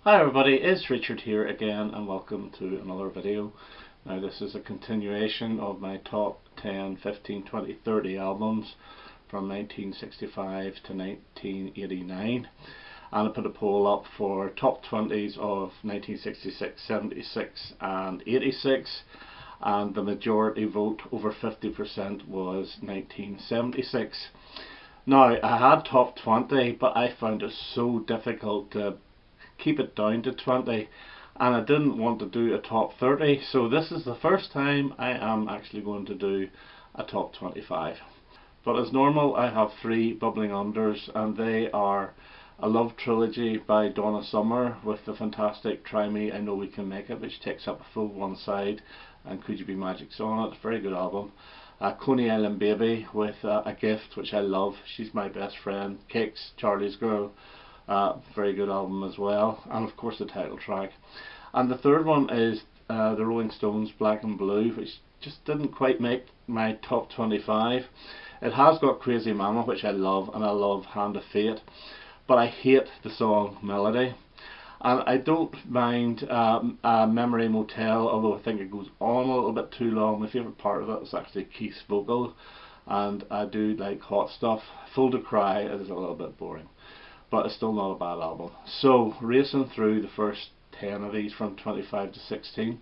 Hi everybody, it's Richard here again and welcome to another video. Now this is a continuation of my top 10, 15, 20, 30 albums from 1965 to 1989, and I put a poll up for top 20s of 1966, 76 and 86, and the majority vote, over 50%, was 1976. Now I had top 20, but I found it so difficult to keep it down to 20, and I didn't want to do a top 30, so this is the first time I am actually going to do a top 25. But as normal, I have three bubbling unders, and they are A Love Trilogy by Donna Summer with the fantastic Try Me I Know We Can Make It, which takes up a full one side, and Could You Be Magic's on it, very good album. Coney Island Baby with A Gift, which I love, she's my best friend. Cakes, Charlie's Girl, very good album as well, and of course the title track. And the third one is the Rolling Stones' Black and Blue, which just didn't quite make my top 25. It has got Crazy Mama, which I love, and I love Hand of Fate, but I hate the song Melody. And I don't mind Memory Motel, although I think it goes on a little bit too long. My favourite part of it is actually Keith's vocal, and I do like Hot Stuff. Full to Cry is a little bit boring, but it's still not a bad album. So racing through the first 10 of these from 25 to 16,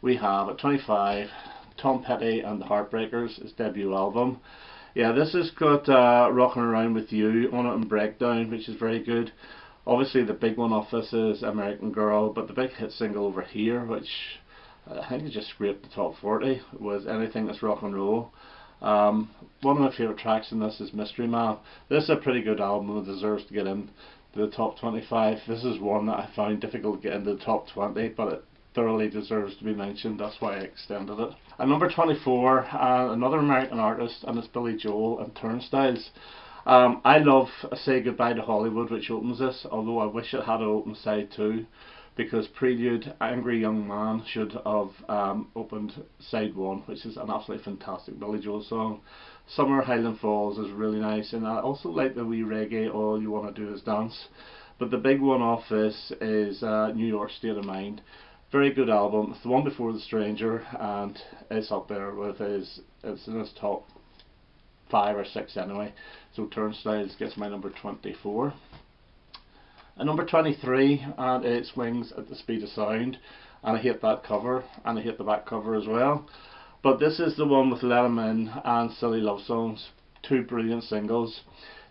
we have at 25 Tom Petty and the Heartbreakers, his debut album. Yeah, this has got Rockin' Around With You on it and Breakdown, which is very good. Obviously the big one off this is American Girl, but the big hit single over here, which I think has just scraped the top 40, was Anything That's Rock and Roll. One of my favourite tracks in this is Mystery Man. This is a pretty good album and deserves to get into the top 25. This is one that I found difficult to get into the top 20, but it thoroughly deserves to be mentioned, that's why I extended it. At number 24, another American artist, and it's Billy Joel and Turnstiles. I love Say Goodbye to Hollywood, which opens this, although I wish it had an open side too, because Prelude, Angry Young Man, should have opened side 1, which is an absolutely fantastic Billy Joel song. Summer Highland Falls is really nice, and I also like the wee reggae All You Wanna Do Is Dance. But the big one off this is New York State of Mind. Very good album. It's the one before The Stranger, and it's up there with it's in his top 5 or 6 anyway. So Turnstiles gets my number 24. At number 23, and it Swings at the Speed of Sound, and I hate that cover, and I hate the back cover as well. But this is the one with Let 'Em In and Silly Love Songs, two brilliant singles.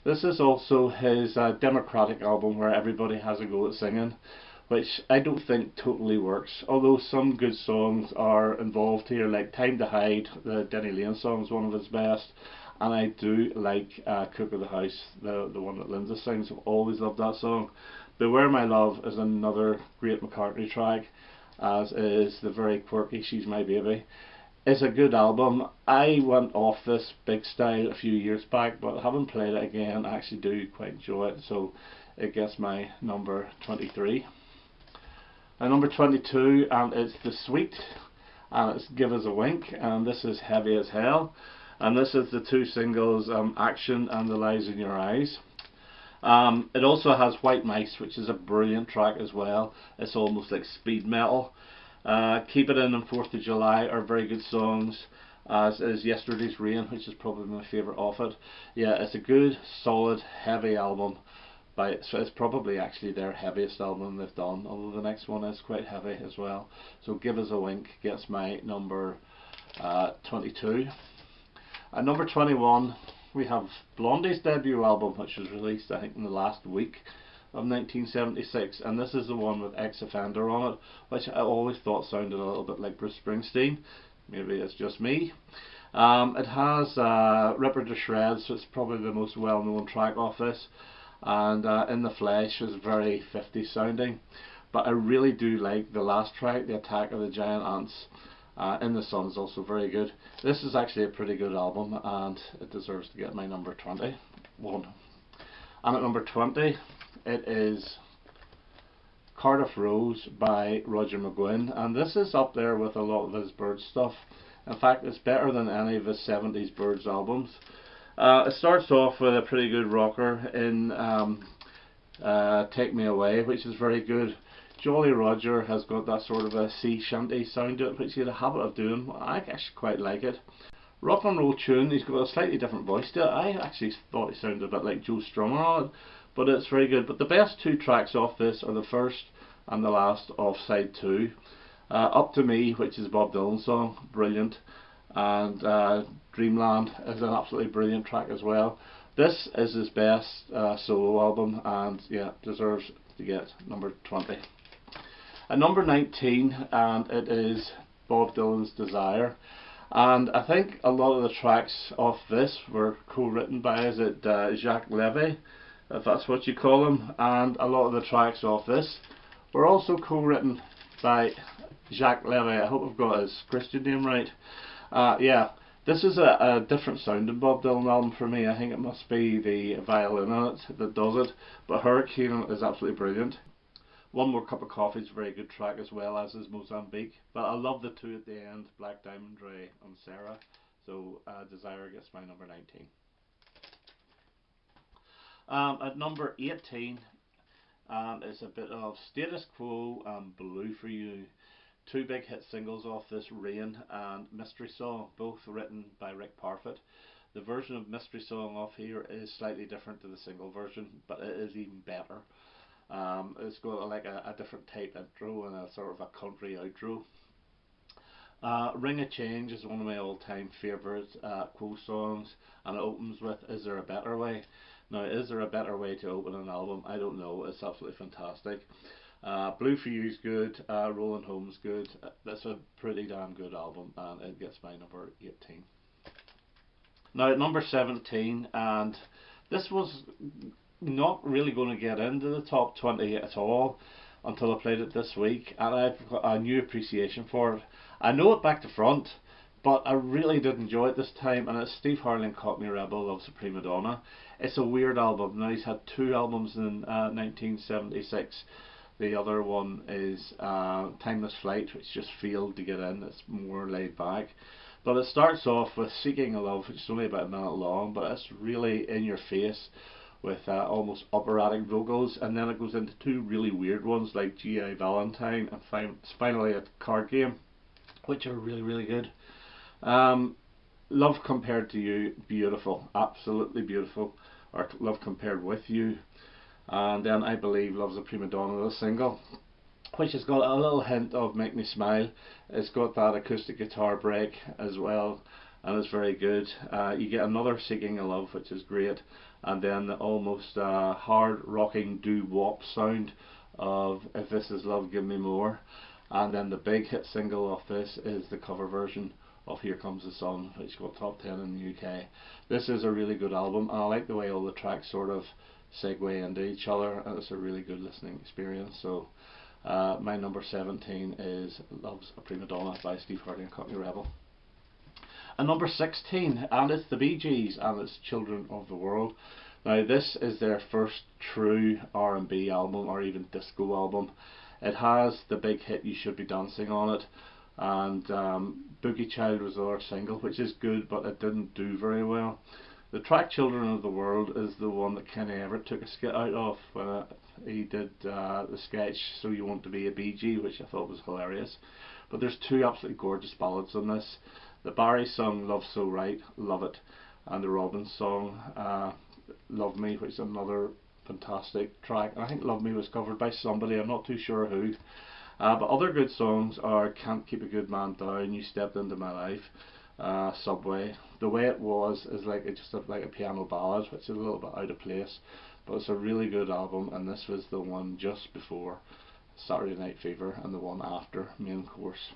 This is also his Democratic album where everybody has a go at singing, which I don't think totally works, although some good songs are involved here, like Time to Hide, the Denny Lane song, is one of his best. And I do like Cook of the House, the one that Lindsay sings. I've always loved that song. Beware My Love is another great McCartney track, as is the very quirky She's My Baby. It's a good album. I went off this big style a few years back, but having played it again, I actually do quite enjoy it, so it gets my number 23. And number 22, and it's The Sweet, and it's Give Us a Wink, and this is Heavy as Hell. And this is the two singles, Action and The Lies in Your Eyes. It also has White Mice, which is a brilliant track as well. It's almost like speed metal. Keep It In and 4th of July are very good songs, as is Yesterday's Rain, which is probably my favourite off it. Yeah, it's a good, solid, heavy album. So it's probably actually their heaviest album they've done, although the next one is quite heavy as well. So Give Us a Wink gets my number 22. At number 21, we have Blondie's debut album, which was released I think in the last week of 1976, and this is the one with Ex Offender on it, which I always thought sounded a little bit like Bruce Springsteen. Maybe it's just me. It has Ripper to Shreds, so it's probably the most well-known track off this, and In the Flesh is very 50s sounding, but I really do like the last track, The Attack of the Giant Ants. In the Sun is also very good. This is actually a pretty good album, and it deserves to get my number 21. And at number 20, it is Cardiff Rose by Roger McGuinn, and this is up there with a lot of his Byrds stuff. In fact, it's better than any of his 70s Byrds albums. It starts off with a pretty good rocker in Take Me Away, which is very good. Jolly Roger has got that sort of a sea shanty sound to it, which he had a habit of doing. I actually quite like it. Rock and Roll Tune, he's got a slightly different voice to it. I actually thought he sounded a bit like Joe Strummer on it, but it's very good. But the best two tracks off this are the first and the last off side 2. Up to Me, which is Bob Dylan's song, brilliant, and Dreamland is an absolutely brilliant track as well. This is his best solo album, and yeah, deserves to get number 20. At number 19, and it is Bob Dylan's Desire. And I think a lot of the tracks off this were co-written by, is it Jacques Levy, if that's what you call him, and a lot of the tracks off this were also co-written by Jacques Levy. I hope I've got his Christian name right. Yeah, this is a different sounding Bob Dylan album for me. I think it must be the violin in it that does it, but Hurricane is absolutely brilliant. One More Cup of Coffee is a very good track, as well as is Mozambique, but I love the two at the end, Black Diamond Ray and Sarah, so Desire gets my number 19. At number 18 is a bit of Status Quo and Blue for You. Two big hit singles off this, Rain and Mystery Song, both written by Rick Parfitt. The version of Mystery Song off here is slightly different to the single version, but it is even better. It's got like a different type intro and a sort of a country outro. Ring of Change is one of my all-time favourite Quo songs, and it opens with Is There a Better Way? Now, is there a better way to open an album? I don't know, it's absolutely fantastic. Blue for You's good, Rolling Home's good. That's a pretty damn good album, and it gets my number 18. Now at number 17, and this was not really going to get into the top 20 at all until I played it this week, and I've got a new appreciation for it. I know it back to front, but I really did enjoy it this time, and it's Steve Harley and Cockney Rebel, Love's a Prima Donna. It's a weird album. Now, he's had 2 albums in 1976. The other one is Timeless Flight, which just failed to get in. It's more laid back. But it starts off with Seeking a Love, which is only about a minute long, but it's really in your face with almost operatic vocals, and then it goes into 2 really weird ones like G.I. Valentine and finally a card game, which are really, really good. Love Compared to You, beautiful, absolutely beautiful, or Love Compared with You. And then I Believe, Love's a Prima Donna, the single, which has got a little hint of Make Me Smile. It's got that acoustic guitar break as well, and it's very good. You get another Seeking a Love, which is great, and then the almost hard rocking doo-wop sound of If This Is Love, Give Me More. And then the big hit single off this is the cover version of Here Comes the Sun, which got top 10 in the UK. This is a really good album, and I like the way all the tracks sort of segue into each other, and it's a really good listening experience. So my number 17 is Love's a Prima Donna by Steve Harley and Cockney Rebel. And number 16, and it's the Bee Gees, and it's Children of the World. Now this is their first true R&B album, or even disco album. It has the big hit You Should Be Dancing on it, and Boogie Child was their single, which is good, but it didn't do very well. The track Children of the World is the one that Kenny Everett took a skit out of when he did the sketch So You Want to Be a Bee Gee, which I thought was hilarious. But there's 2 absolutely gorgeous ballads on this. The Barry song Love So Right, love it, and the Robin song Love Me, which is another fantastic track. I think Love Me was covered by somebody, I'm not too sure who. But other good songs are Can't Keep a Good Man Down, You Stepped Into My Life, Subway. The Way It Was is like like a piano ballad, which is a little bit out of place, but it's a really good album, and this was the one just before Saturday Night Fever and the one after Main Course.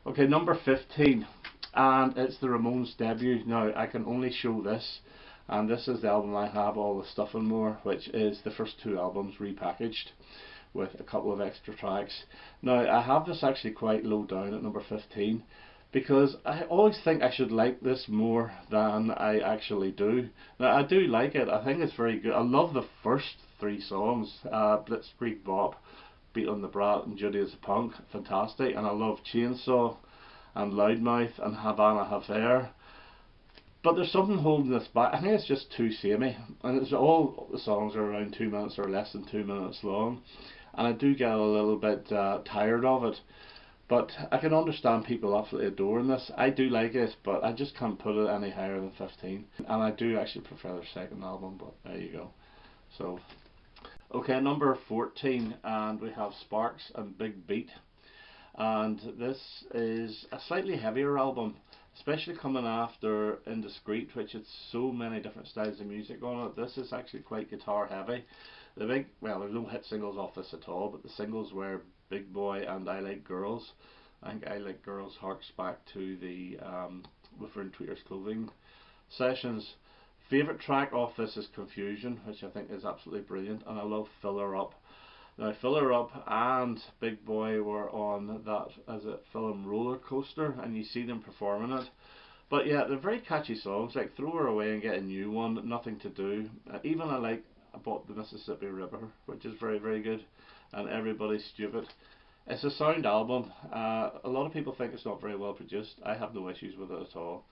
Okay, number 15, and it's the Ramones debut. Now I can only show this, and this is the album I have all the stuff and more, which is the first 2 albums repackaged with a couple of extra tracks. Now I have this actually quite low down at number 15, because I always think I should like this more than I actually do. Now I do like it, I think it's very good. I love the first 3 songs, Blitzkrieg Bop, Beat on the Brat and Judy as a Punk, fantastic, and I love Chainsaw and Loudmouth and Havana Affair. But there's something holding this back. I think it's just too samey, and it's all the songs are around 2 minutes or less than 2 minutes long, and I do get a little bit tired of it. But I can understand people absolutely adoring this. I do like it, but I just can't put it any higher than 15. And I do actually prefer their second album, but there you go. So, okay, number 14, and we have Sparks and Big Beat. And this is a slightly heavier album, especially coming after Indiscreet, which had so many different styles of music on it. This is actually quite guitar heavy. Well, there's no hit singles off this at all, but the singles were Big Boy and I Like Girls. I think I Like Girls harks back to the Within Tweeters Clothing sessions. Favourite track off this is Confusion, which I think is absolutely brilliant, and I love Fill Her Up. Now, Fill Her Up and Big Boy were on that as a film Roller Coaster, and you see them performing it. But yeah, they're very catchy songs, like Throw Her Away and Get a New One, Nothing to Do. Even I Bought the Mississippi River, which is very, very good, and Everybody's Stupid. It's a sound album. A lot of people think it's not very well produced. I have no issues with it at all.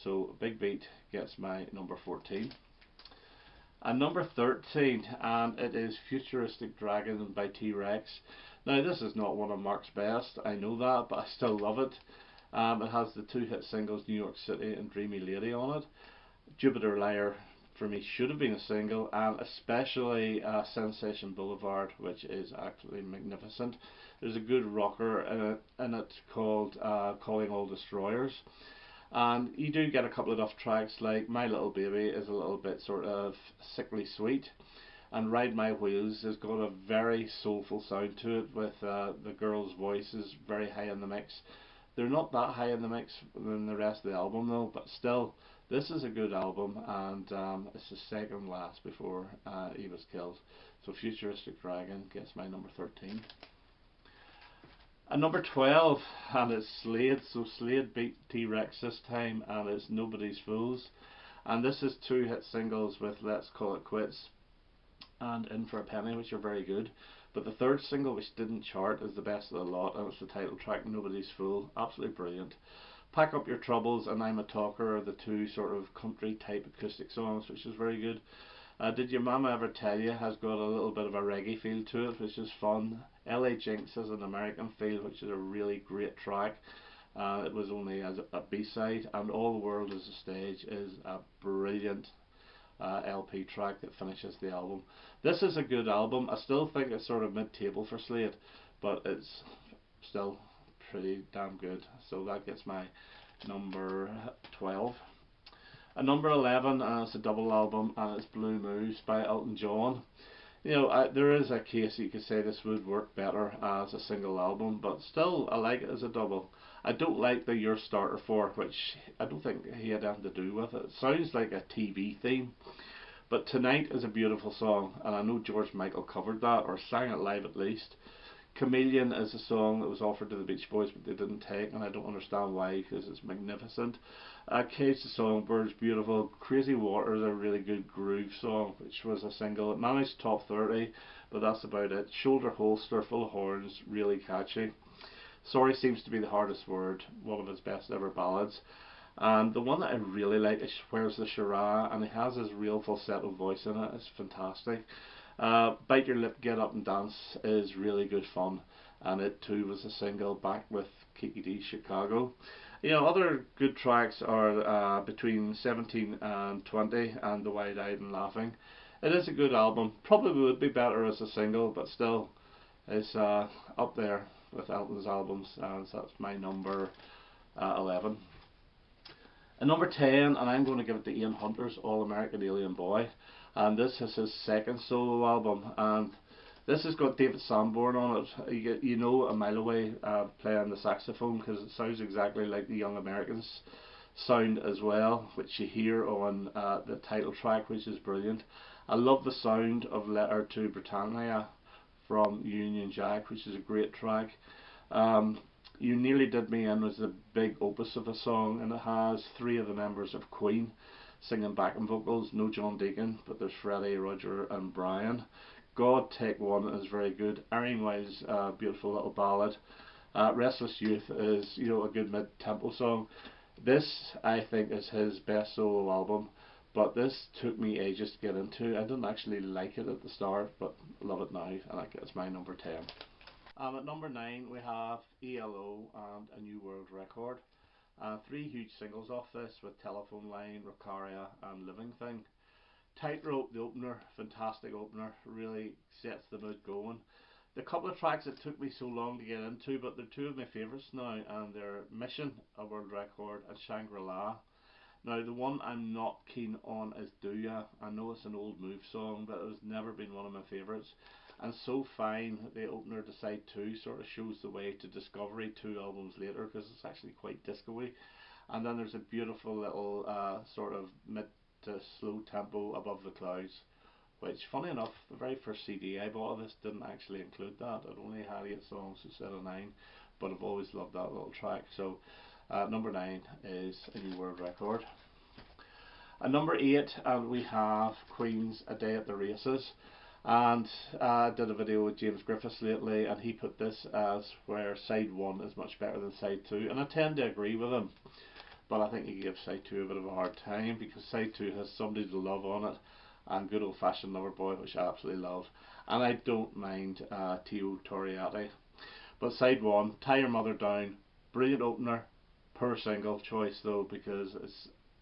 So Big Beat gets my number 14. And number 13, and it is Futuristic Dragon by T-Rex. Now, this is not one of Mark's best, I know that, but I still love it. It has the two hit singles New York City and Dreamy Lady on it. Jupiter Liar for me should have been a single, and especially Sensation Boulevard, which is absolutely magnificent. There's a good rocker in it called Calling All Destroyers. And you do get a couple of off tracks, like My Little Baby is a little bit sort of sickly sweet, and Ride My Wheels has got a very soulful sound to it, with the girls' voices very high in the mix. They're not that high in the mix than the rest of the album though, but still, this is a good album, and it's the second last before he was killed. So Futuristic Dragon gets my number 13. And number 12, and it's Slade. So Slade beat T-Rex this time, and it's Nobody's Fools. And this is two hit singles with Let's Call It Quits and In For A Penny, which are very good. But the third single, which didn't chart, is the best of the lot, and it's the title track, Nobody's Fool. Absolutely brilliant. Pack Up Your Troubles and I'm a Talker are the two sort of country type acoustic songs, which is very good. Did Your Mama Ever Tell You has got a little bit of a reggae feel to it, which is fun. LA Jinx has an American feel, which is a really great track. It was only as a B-side, and All the World Is a Stage is a brilliant LP track that finishes the album. This is a good album. I still think it's sort of mid-table for Slade, but it's still pretty damn good. So that gets my number 12. And number 11, and it's a double album, and it's Blue Moves by Elton John. You know, there is a case you could say this would work better as a single album, but still I like it as a double. I don't like the Your Starter For, which I don't think he had anything to do with it. It sounds like a TV theme, but Tonight is a beautiful song, and I know George Michael covered that, or sang it live at least. Chameleon is a song that was offered to the Beach Boys, but they didn't take, and I don't understand why, because it's magnificent. Cage the Songbird's beautiful. Crazy Water is a really good groove song, which was a single. It managed top 30, but that's about it. Shoulder Holster, Full of Horns, really catchy. Sorry Seems to Be the Hardest Word, one of his best ever ballads. And the one that I really like is Where's the Shiraz, and he has his real falsetto voice in it. It's fantastic. Bite Your Lip, Get Up and Dance is really good fun, and it too was a single, back with Kiki D Chicago. You know, other good tracks are between 17 and 20 and The Wide Eyed and Laughing. It is a good album. Probably would be better as a single, but still it's up there with Elton's albums, and so that's my number 11. And number 10, and I'm going to give it to Ian Hunter's All American Alien Boy, and this is his second solo album, and this has got David Sanborn on it. You know, a mile away, playing the saxophone, because it sounds exactly like the Young Americans sound as well, which you hear on the title track, which is brilliant. I love the sound of Letter to Britannia from Union Jack, which is a great track. You Nearly Did Me In was the big opus of a song, and it has three of the members of Queen singing backing vocals. No John Deacon, but there's Freddie, Roger and Brian. God Take One is very good. Irene Wild's beautiful little ballad. Restless Youth is, you know, a good mid-tempo song. This, I think, is his best solo album, but this took me ages to get into. I didn't actually like it at the start, but love it now, and it's my number 10. At number 9 we have ELO and A New World Record. Three huge singles off this with Telephone Line, Rocaria and Living Thing. Tightrope, the opener, fantastic opener, really sets the mood going. The couple of tracks that took me so long to get into, but they're two of my favourites now, and they're Mission, A World Record, and Shangri-La. Now the one I'm not keen on is Do Ya. I know it's an old Move song, but it has never been one of my favourites. And So Fine, the opener to side 2, sort of shows the way to Discovery 2 albums later, because it's actually quite disco-y. And then there's a beautiful little sort of mid to slow tempo, Above the Clouds, which, funny enough, the very first CD I bought of this didn't actually include that. It only had 8 songs instead of 9, but I've always loved that little track. So number 9 is A New World Record. At number 8, and we have Queen's A Day at the Races. And I did a video with James Griffiths lately, and he put this as where side 1 is much better than side 2, and I tend to agree with him, but I think he gives side 2 a bit of a hard time, because side 2 has Somebody to Love on it and Good Old Fashioned Lover Boy, which I absolutely love, and I don't mind Tio Toriati. But side 1, Tie Your Mother Down, brilliant opener, poor single choice though, because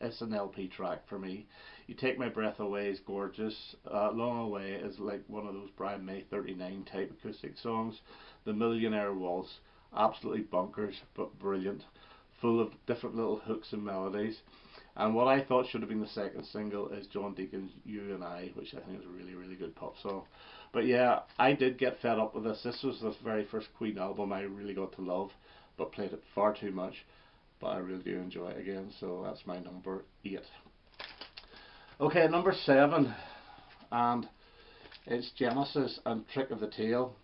it's an LP track for me. You Take My Breath Away is gorgeous. Long Away is like one of those Brian May 39 type acoustic songs. The Millionaire Waltz, absolutely bonkers but brilliant, full of different little hooks and melodies. And what I thought should have been the second single is John Deacon's You and I, which I think is a really, really good pop song. But yeah, I did get fed up with this. This was the very first Queen album I really got to love, but played it far too much. But I really do enjoy it again, so that's my number 8. Okay, number 7, and it's Genesis and Trick of the Tail.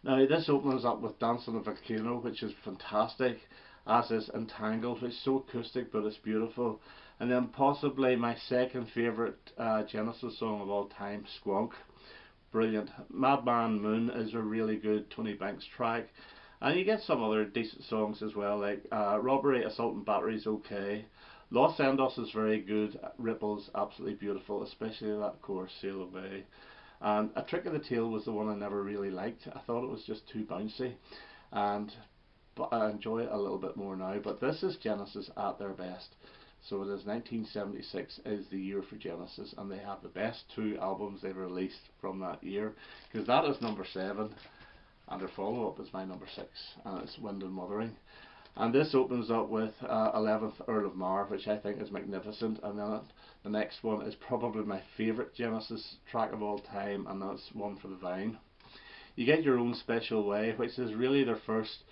Now this opens up with Dance on a Volcano, which is fantastic, as is Entangled, which is so acoustic but it's beautiful. And then possibly my second favourite Genesis song of all time, Squonk. Brilliant. Madman Moon is a really good Tony Banks track. And you get some other decent songs as well, like Robbery, Assault and Battery is okay. Los Endos is very good. Ripples, absolutely beautiful, especially that chorus, Sail Away. And A Trick of the Tail was the one I never really liked. I thought it was just too bouncy, but I enjoy it a little bit more now. But this is Genesis at their best. So it is 1976 is the year for Genesis, and they have the best 2 albums they've released from that year, because that is number 7. And their follow-up is my number 6, and it's Wind and Wuthering. And this opens up with 11th Earl of Mar, which I think is magnificent, and then the next one is probably my favourite Genesis track of all time, and that's One for the Vine. You Get Your Own Special Way, which is really their first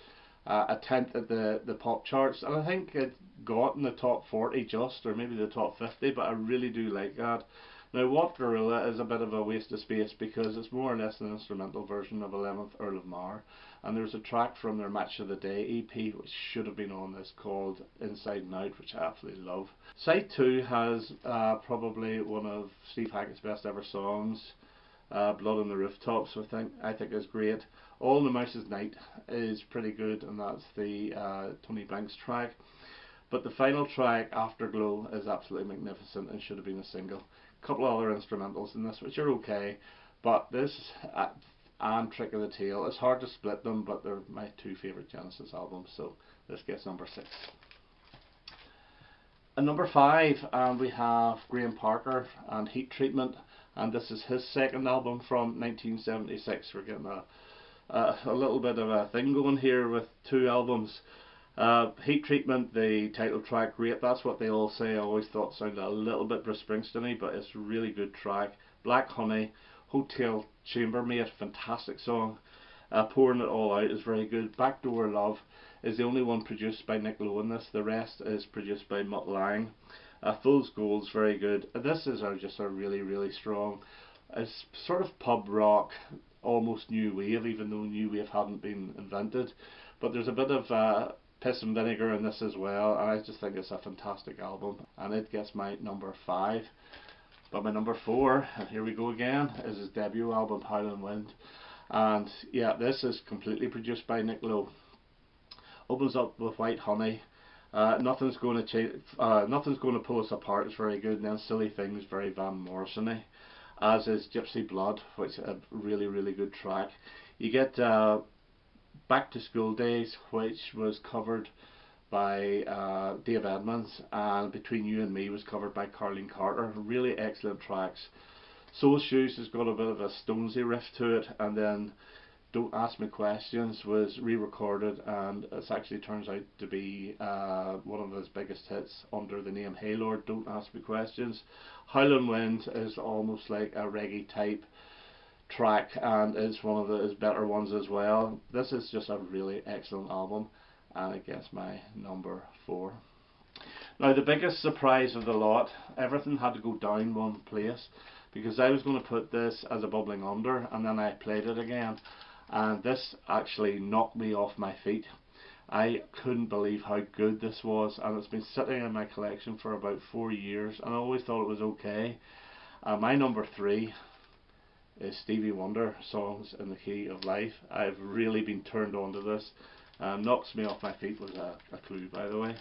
attempt at the pop charts, and I think it got in the top 40 just, or maybe the top 50, but I really do like that. Now What Gorilla is a bit of a waste of space, because it's more or less an instrumental version of 11th Earl of Mar, and there's a track from their Match of the Day EP which should have been on this, called Inside and Out, which I absolutely love. Side 2 has probably one of Steve Hackett's best ever songs, Blood on the Rooftops, which I think is great. All in the Mouse's Night is pretty good, and that's the Tony Banks track. But the final track, Afterglow, is absolutely magnificent and should have been a single. A couple of other instrumentals in this which are okay, but this and Trick of the Tail, it's hard to split them, but they're my 2 favourite Genesis albums, so this gets number 6. And number 5, and we have Graham Parker and Heat Treatment, and this is his second album from 1976. We're getting a little bit of a thing going here with 2 albums. Heat Treatment, the title track, great. That's what they all say. I always thought it sounded a little bit Bruce Springsteen-y, but it's a really good track. Black Honey, Hotel Chambermaid, fantastic song. Pouring It All Out is very good. Backdoor Love is the only one produced by Nick Lowe in this. The rest is produced by Mutt Lange. Fool's Gold is very good. This is just a really, really strong, it's sort of pub rock, almost new wave, even though new wave hadn't been invented. But there's a bit of piss and vinegar in this as well, and I just think it's a fantastic album, and it gets my number 5. But my number 4, and here we go again, is his debut album, Howlin' Wind. And yeah, this is completely produced by Nick Lowe. Opens up with White Honey, Nothing's going to change. Nothing's going to pull us apart. It's very good. And then Silly Things, very Van Morrison-y, as is Gypsy Blood, which is a really, really good track. You get Back to School Days, which was covered by Dave Edmunds, and Between You and Me was covered by Carleen Carter. Really excellent tracks. Soul Shoes has got a bit of a Stonesy riff to it, and then Don't Ask Me Questions was re-recorded, and it actually turns out to be one of his biggest hits under the name Hey Lord, Don't Ask Me Questions. Howlin' Wind is almost like a reggae type track, and is one of his better ones as well. This is just a really excellent album, and it gets my number 4. Now, the biggest surprise of the lot, everything had to go down one place, because I was going to put this as a bubbling under, and then I played it again, and this actually knocked me off my feet. I couldn't believe how good this was, and it's been sitting in my collection for about 4 years, and I always thought it was okay. My number 3 is Stevie Wonder, Songs in the Key of Life. I've really been turned on to this. Knocks me off my feet was a clue, by the way.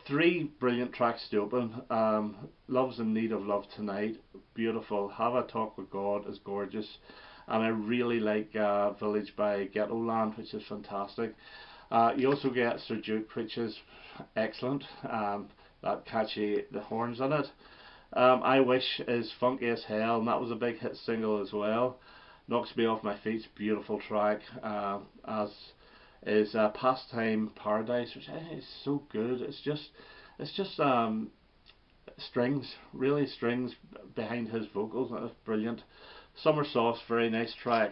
3 brilliant tracks to open. Love's in Need of Love Tonight, beautiful. Have a Talk with God is gorgeous, and I really like Village by Ghettoland, which is fantastic. You also get Sir Duke, which is excellent. That catchy, the horns in it. I Wish is funky as hell, and that was a big hit single as well. Knocks Me Off My Feet, beautiful track. As is Pastime Paradise, which I think is so good. It's just strings, really strings behind his vocals, and it's brilliant. Summer Sauce, very nice track.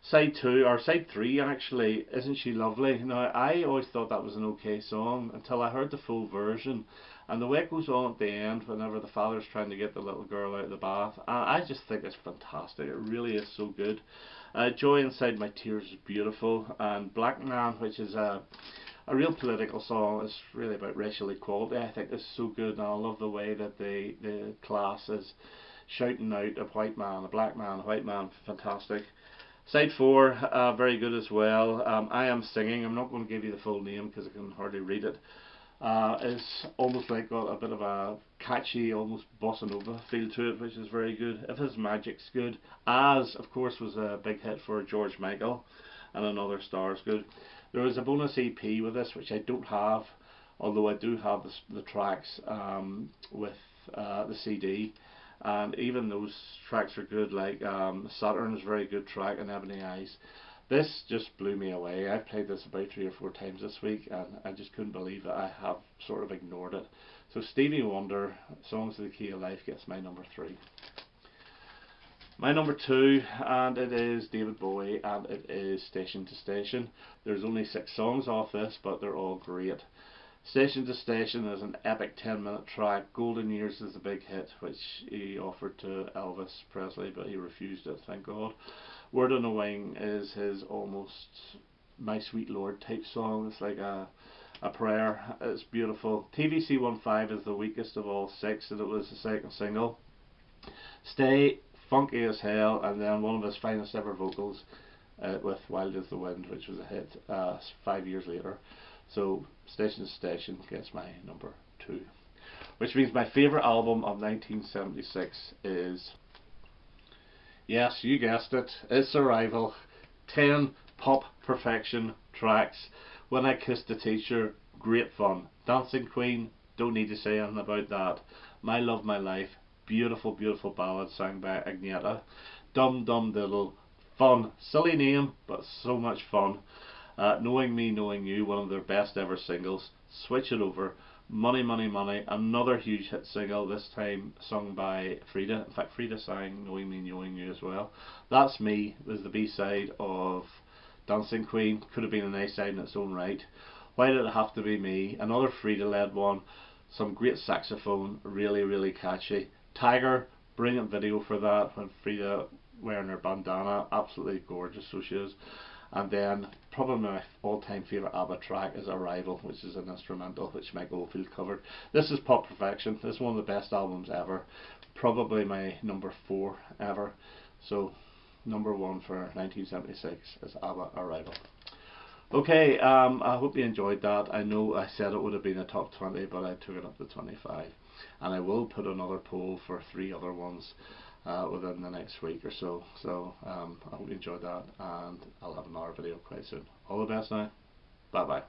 Side 2, or side 3 actually, Isn't She Lovely? Now, I always thought that was an okay song until I heard the full version, and the way it goes on at the end whenever the father's trying to get the little girl out of the bath, I just think it's fantastic. It really is so good. Joy Inside My Tears is beautiful, and Black Man, which is a real political song. It's really about racial equality. I think it's so good, and I love the way that the class is shouting out a white man, a black man, a white man. Fantastic. Side 4, very good as well. I Am Singing. I'm not going to give you the full name because I can hardly read it. It's almost like got a bit of a catchy, almost bossa nova feel to it, which is very good. If His Magic's good, as of course was a big hit for George Michael, and Another Star is good. There was a bonus EP with this, which I don't have, although I do have the tracks with the CD, and even those tracks are good. Like Saturn is a very good track, and Ebony Eyes. This just blew me away. I've played this about 3 or 4 times this week, and I just couldn't believe that I have sort of ignored it. So Stevie Wonder, Songs of the Key of Life, gets my number 3. My number 2, and it is David Bowie, and it is Station to Station. There's only 6 songs off this, but they're all great. Station to Station is an epic 10-minute track. Golden Years is the big hit, which he offered to Elvis Presley, but he refused it, thank God. Word on a Wing is his almost My Sweet Lord type song. It's like a prayer. It's beautiful. TVC15 is the weakest of all 6, and it was the second single. Stay, funky as hell, and then one of his finest ever vocals with Wild as the Wind, which was a hit 5 years later. So Station to Station gets my number 2. Which means my favourite album of 1976 is, yes, you guessed it, it's Arrival. 10 pop perfection tracks. When I Kissed a Teacher, great fun. Dancing Queen, don't need to say anything about that. My Love My Life, beautiful, beautiful ballad sung by Agneta. Dum Dum Diddle, fun. Silly name, but so much fun. Knowing Me, Knowing You, one of their best ever singles. Switch It Over, Money, Money, Money, another huge hit single, this time sung by Frida. In fact, Frida sang Knowing Me, Knowing You as well. That's Me was the B-side of Dancing Queen. Could have been an A-side in its own right. Why Did It Have to Be Me? Another Frida-led one. Some great saxophone, really, really catchy. Tiger, brilliant video for that, when Frida wearing her bandana, absolutely gorgeous, so she is. And then probably my all-time favourite ABBA track is Arrival, which is an instrumental which Mike Oldfield covered. This is pop perfection. This is one of the best albums ever. Probably my number 4 ever. So number 1 for 1976 is ABBA Arrival. Okay, I hope you enjoyed that. I know I said it would have been a top 20, but I took it up to 25. And I will put another poll for 3 other ones within the next week or so. So I hope you enjoyed that, and I'll have another video quite soon. All the best now. Bye bye.